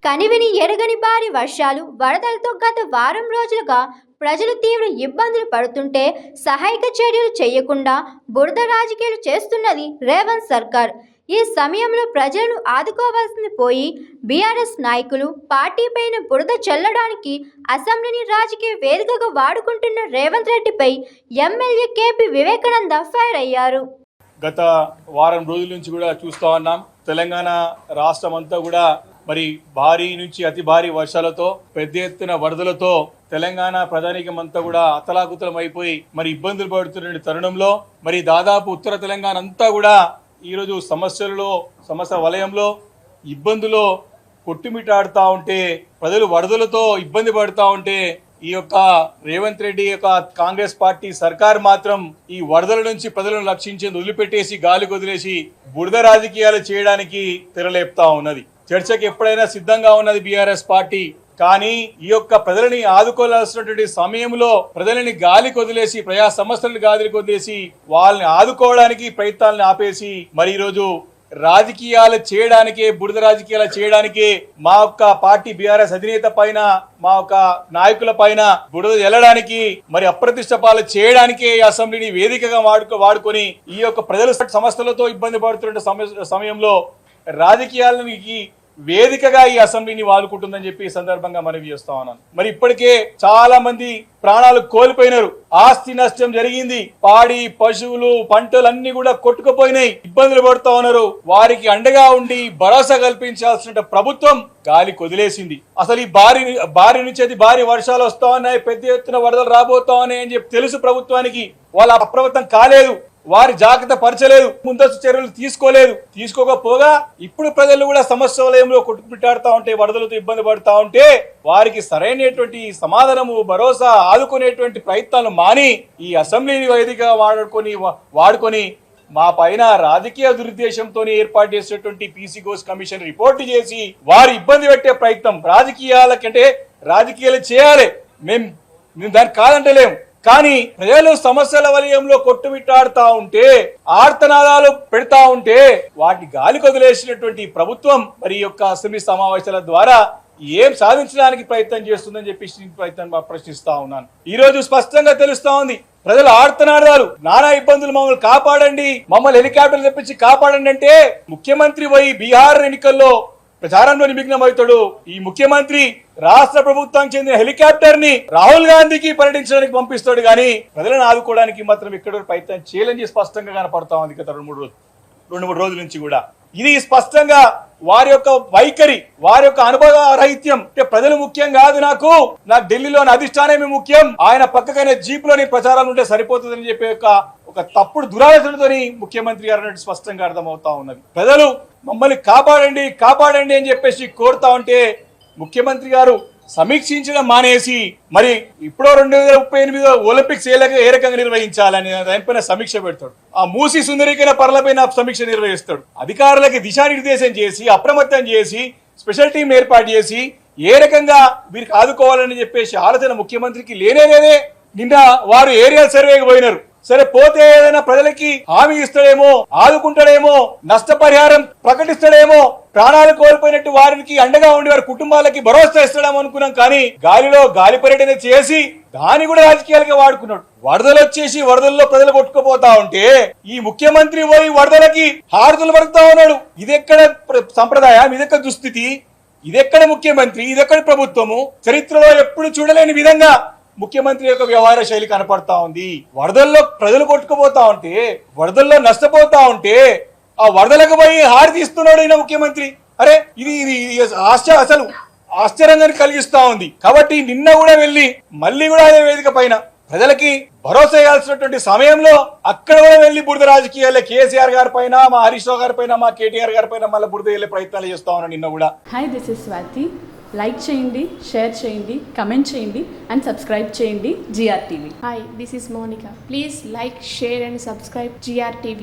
కనివిని ఎరగని భారీ వర్షాలు వరదలతో గత వారం రోజులుగా ప్రజలు తీవ్ర ఇబ్బందులు పడుతుంటే సహాయక చర్యలు చేయకుండా బురద రాజకీయాలు చేస్తున్నది రేవంత్ సర్కార్. ఈ సమయంలో ప్రజలను ఆదుకోవాల్సింది పోయి బీఆర్ఎస్ నాయకులు పార్టీపైన బురద చల్లడానికి అసెంబ్లీని రాజకీయ వేదికగా వాడుకుంటున్న రేవంత్ రెడ్డిపై ఎమ్మెల్యే కేపీ వివేకానంద ఫైర్ అయ్యారు. గత వారం రోజుల నుంచి కూడా చూస్తూ ఉన్నాం. తెలంగాణ రాష్ట్రం అంతా కూడా మరి భారీ నుంచి అతి భారీ వర్షాలతో పెద్ద ఎత్తున వరదలతో తెలంగాణ ప్రజానీకం అంతా కూడా అతలాకుతలం అయిపోయి మరి ఇబ్బందులు పడుతున్న తరుణంలో మరి దాదాపు ఉత్తర తెలంగాణ అంతా కూడా ఈరోజు సమస్య వలయంలో ఇబ్బందులో కొట్టుమిటాడుతూ ఉంటే ప్రజలు వరదలతో ఇబ్బంది పడుతూ ఉంటే ఈ యొక్క రేవంత్ రెడ్డి యొక్క కాంగ్రెస్ పార్టీ సర్కార్ మాత్రం ఈ వరదల నుంచి ప్రజలను రక్షించేందుకు వదిలిపెట్టేసి గాలి వదిలేసి బురద రాజకీయాలు చేయడానికి తెరలేపుతా ఉన్నది. చర్చకు ఎప్పుడైనా సిద్ధంగా ఉన్నది బీఆర్ఎస్ పార్టీ. కానీ ఈ యొక్క ప్రజలని ఆదుకోవాల్సినటువంటి సమయంలో ప్రజలని గాలికి వదిలేసి ప్రజా సమస్యలను గాలికి వదిలేసి వాళ్ళని ఆదుకోవడానికి ప్రయత్నాలను ఆపేసి మరి ఈరోజు రాజకీయాలు చేయడానికే బురద రాజకీయాలు చేయడానికే మా యొక్క పార్టీ బీఆర్ఎస్ అధినేత పైన మా యొక్క నాయకుల పైన బురద జల్లడానికి మరి అప్రతిష్ట పాలు చేయడానికే ఈ అసెంబ్లీని వేదికగా వాడుకొని ఈ యొక్క ప్రజల సమస్యలతో ఇబ్బంది పడుతున్న సమయంలో రాజకీయాలకి వేదికగా ఈ అసెంబ్లీని వాడుకుంటుందని చెప్పి ఈ సందర్భంగా మనవి చేస్తా ఉన్నాను. మరి ఇప్పటికే చాలా మంది ప్రాణాలు కోల్పోయినారు, ఆస్తి నష్టం జరిగింది, పాడి పశువులు పంటలు అన్ని కూడా కొట్టుకుపోయినాయి, ఇబ్బందులు పడుతూ ఉన్నారు. వారికి అండగా ఉండి భరోసా కల్పించాల్సిన ప్రభుత్వం గాలి కొదిలేసింది. అసలు ఈ భారీ నుంచి భారీ వర్షాలు వస్తా ఉన్నాయి, పెద్ద ఎత్తున వరదలు రాబోతా ఉన్నాయి అని చెప్పి తెలుసు ప్రభుత్వానికి. వాళ్ళ అప్రమత్తం కాలేదు, వారి జాగ్రత్త పరచలేదు, ముందస్తు చర్యలు తీసుకోకపోగా ఇప్పుడు ప్రజలు కూడా సమస్య వలయంలో కొట్టుమిట్టాడుతూ ఉంటే వరదలతో ఇబ్బంది పడుతూ ఉంటే వారికి సరైనటువంటి సమాధానము భరోసా ఆదుకునేటువంటి ప్రయత్నాలు మాని ఈ అసెంబ్లీని వేదికగా వాడుకొని మా పైన రాజకీయ దురుద్దేశంతో ఏర్పాటు చేసినటువంటి పీసీ ఘోష్ కమిషన్ రిపోర్ట్ చేసి వారి ఇబ్బంది పెట్టే ప్రయత్నం రాజకీయాలు చేయాలి. మేము దాన్ని కాదంటలేము. కానీ ప్రజలు సమస్యల వలయంలో కొట్టుమిట్టాడుతా ఉంటే ఆర్తనాదాలు పెడతా ఉంటే వాటిని గాలి వదిలేసినటువంటి ప్రభుత్వం మరి యొక్క అసెంబ్లీ సమావేశాల ద్వారా ఏం సాధించడానికి ప్రయత్నం చేస్తుందని చెప్పి ప్రశ్నిస్తా ఉన్నాను. ఈ రోజు స్పష్టంగా తెలుస్తా ఉంది, ప్రజల ఆర్తనాదాలు, నానా ఇబ్బందులు, మమ్మల్ని కాపాడండి, మమ్మల్ని హెలికాప్టర్లు తెప్పించి కాపాడండి అంటే ముఖ్యమంత్రి పోయి బీహార్ ఎన్నికల్లో ప్రచారంలో నిమగ్నమవుతాడు. ఈ ముఖ్యమంత్రి రాష్ట్ర ప్రభుత్వానికి చెందిన హెలికాప్టర్ ని రాహుల్ గాంధీకి పర్యటించడానికి పంపిస్తాడు కానీ ప్రజలను ఆదుకోవడానికి మాత్రం ఇక్కడ ప్రయత్నం చేయాలని స్పష్టంగా కనపడతా ఉంది గత రెండు మూడు రోజుల నుంచి కూడా. ఇది స్పష్టంగా వారి యొక్క వైఖరి, వారి యొక్క అనుభవ రహిత్యం. అంటే ప్రజలు ముఖ్యం కాదు, నాకు ఢిల్లీలోని అధిష్టానమే ముఖ్యం, ఆయన పక్కకైనా జీప్ లోని ప్రచారాలు ఉంటే సరిపోతుందని చెప్పే ఒక తప్పుడు దురాలోచనతో ముఖ్యమంత్రి గారు అన్నట్టు స్పష్టంగా అర్థమవుతా ఉన్నది. ప్రజలు మమ్మల్ని కాపాడండి అని చెప్పేసి కోరుతా ఉంటే ముఖ్యమంత్రి గారు సమీక్షించడం మానేసి మరి ఇప్పుడో 2038 ఒలింపిక్స్ ఏ రకంగా నిర్వహించాలని దానిపైన సమీక్ష పెడతాడు. ఆ మూసి సుందరీకరణ పనులపైన సమీక్ష నిర్వహిస్తాడు. అధికారులకి దిశానిర్దేశం చేసి అప్రమత్తం చేసి స్పెషల్ టీం ఏర్పాటు చేసి ఏ రకంగా వీరికి ఆదుకోవాలని చెప్పేసి ఆలోచన ముఖ్యమంత్రికి లేనే. నిన్న వారు ఏరియల్ సర్వేకి పోయినారు. సరే పోతే ఏదైనా ప్రజలకి హామీ ఇస్తాడేమో, ఆదుకుంటాడేమో, నష్టపరిహారం ప్రకటిస్తాడేమో, ప్రాణాలు కోల్పోయినట్టు వారికి అండగా ఉండి వారి కుటుంబాలకి భరోసా ఇస్తాడేమో అనుకున్నాం. కానీ గాలి పర్యటన చేసి దాన్ని కూడా రాజకీయాలుగా వాడుకున్నాడు. వరదల్లో ప్రజలు కొట్టుకుపోతా ఉంటే ఈ ముఖ్యమంత్రి పోయి వరదలకి హారతులు పడుతా ఉన్నాడు. ఇదెక్కడ సంప్రదాయం, ఇదెక్కడ దుస్థితి, ఇదెక్కడ ముఖ్యమంత్రి, ఇదెక్కడ ప్రభుత్వము? చరిత్రలో ఎప్పుడు చూడలేని విధంగా ముఖ్యమంత్రి యొక్క వ్యవహార శైలి కనపడతా ఉంది. వరదల్లో ప్రజలు కొట్టుకుపోతా ఉంటే, వరదల్లో నష్టపోతా ఉంటే ఆ వరదలకు పోయి హారతి ఇస్తున్నాడు ఈయన ముఖ్యమంత్రి. అరే ఇది అసలు ఆశ్చర్యంగా కలిగిస్తా ఉంది. కాబట్టి నిన్న కూడా వెళ్ళి మళ్ళీ కూడా అదే వేదిక పైన ప్రజలకి భరోసా ఇవ్వాల్సినటువంటి సమయంలో అక్కడ కూడా వెళ్ళి బురద రాజకీయాలే కేసీఆర్ గారి పైన, మా హరీష్ రావు గారి పైన, మా కేటీఆర్ గారి పైన మళ్ళీ బురద వెళ్ళే ప్రయత్నాలు చేస్తా ఉన్నాను నిన్న కూడా. Hi, this is Swathi. Like చేయండి, షేర్ చేయండి, కమెంట్ చేయండి అండ్ సబ్స్క్రైబ్ చేయండి GR TV. Hi, this is Monica. Please like, share and subscribe GR TV.